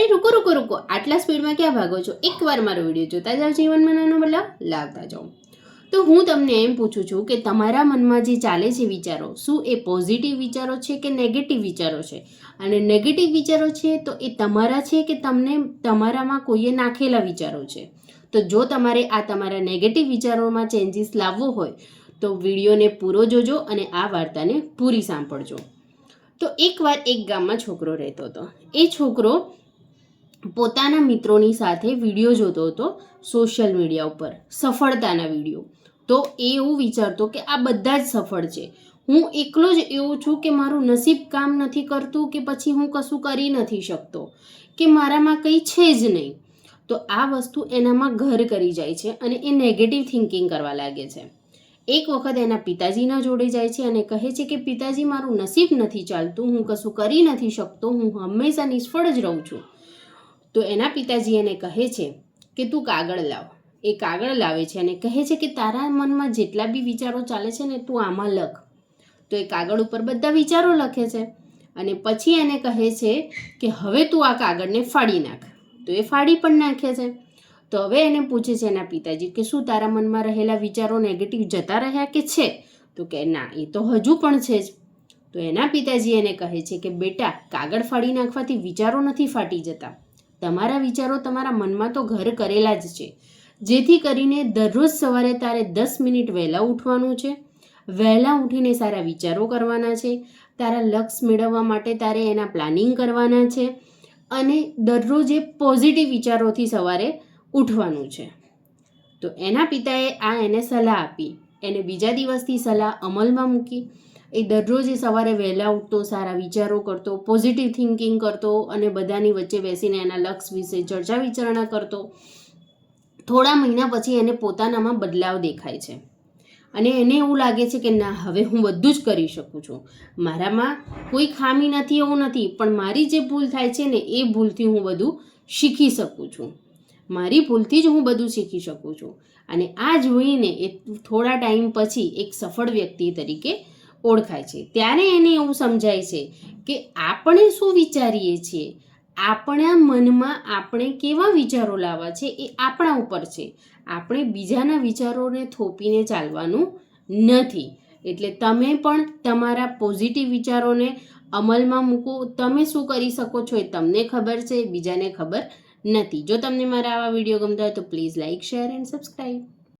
અરે રૂકો રૂકો રૂકો, આટલા સ્પીડમાં ક્યાં ભાગો છો? એકવાર મારો વિડીયો જોતા જાઓ, જીવનમાં નાનો બદલાવ લાવતા જાઓ. તો હું તમને એમ પૂછું છું કે તમારા મનમાં જે ચાલે છે વિચારો, શું એ પોઝિટિવ વિચારો છે કે નેગેટિવ વિચારો છે? અને નેગેટિવ વિચારો છે તો એ તમારા છે કે તમને તમારામાં કોઈએ નાખેલા વિચારો છે? તો જો તમારે આ તમારા નેગેટિવ વિચારોમાં ચેન્જીસ લાવવો હોય તો વિડીયોને પૂરો જોજો અને આ વાર્તાને પૂરી સાંભળજો. તો એકવાર એક ગામમાં છોકરો રહેતો હતો. એ છોકરો પોતાના મિત્રોની સાથે વિડીયો જોતો હતો સોશિયલ મીડિયા ઉપર, સફળતાના વિડીયો. તો એ એવું વિચારતો કે આ બધા જ સફળ છે, હું એકલો જ એવું છું કે મારું નસીબ કામ નથી કરતું, કે પછી હું કશું કરી નથી શકતો, કે મારામાં કંઈ છે જ નહીં. તો આ વસ્તુ એનામાં ઘર કરી જાય છે અને એ નેગેટિવ થિંકિંગ કરવા લાગે છે. એક વખત એના પિતાજીના જોડે જાય છે અને કહે છે કે પિતાજી, મારું નસીબ નથી ચાલતું, હું કશું કરી નથી શકતો, હું હંમેશા નિષ્ફળ જ રહું છું. તો એના પિતાજી એને કહે છે કે તું કાગળ લાવ. એ કાગળ લાવે છે અને કહે છે કે તારા મનમાં જેટલા બી વિચારો ચાલે છે ને તું આમાં લખ. તો એ કાગળ ઉપર બધા વિચારો લખે છે અને પછી એને કહે છે કે હવે તું આ કાગળને ફાડી નાખ. તો એ ફાડી પણ નાખે છે. તો હવે એને પૂછે છે એના પિતાજી કે શું તારા મનમાં રહેલા વિચારો નેગેટિવ જતા રહ્યા કે છે? તો કે ના, એ તો હજુ પણ છે જ. તો એના પિતાજી એને કહે છે કે બેટા, કાગળ ફાડી નાખવાથી વિચારો નથી ફાટી જતા. તમારા વિચારો તમારા મનમાં તો ઘર કરેલા જ છે. જેથી કરીને દરરોજ સવારે તારે 10 મિનિટ વહેલા ઉઠવાનું છે. વહેલા ઉઠીને સારા વિચારો કરવાના છે. તારા લક્ષ્ય મેળવવા માટે તારે એના પ્લાનિંગ કરવાના છે અને દરરોજ એ પોઝિટિવ વિચારોથી સવારે ઉઠવાનું છે. તો એના પિતાએ એને સલાહ આપી. એને બીજા દિવસથી સલાહ અમલમાં મૂકી. એ દરરોજ એ સવારે વહેલા ઉઠતો, સારા વિચારો કરતો, પોઝિટિવ થિંકિંગ કરતો અને બધાની વચ્ચે બેસીને એના લક્ષ્ય વિશે ચર્ચા વિચારણા કરતો. થોડા મહિના પછી એને પોતાનામાં બદલાવ દેખાય છે અને એને એવું લાગે છે કે ના, હવે હું બધું જ કરી શકું છું. મારામાં કોઈ ખામી નથી એવું નથી, પણ મારી જે ભૂલ થાય છે ને એ ભૂલથી હું બધું શીખી શકું છું. મારી ભૂલથી જ હું બધું શીખી શકું છું. અને આ જોઈને એ થોડા ટાઈમ પછી એક સફળ વ્યક્તિ તરીકે ઓળખાય છે. ત્યારે એને એવું સમજાય છે કે આપણે શું વિચારીએ છીએ, આપણા મનમાં આપણે કેવા વિચારો લાવવા છે એ આપણા ઉપર છે. આપણે બીજાના વિચારોને થોપીને ચાલવાનું નથી. એટલે તમે પણ તમારા પોઝિટિવ વિચારોને અમલમાં મૂકો. તમે શું કરી શકો છો એ તમને ખબર છે, બીજાને ખબર નથી. જો તમને મારા આવા વિડીયો ગમતા હોય તો please like, share and subscribe.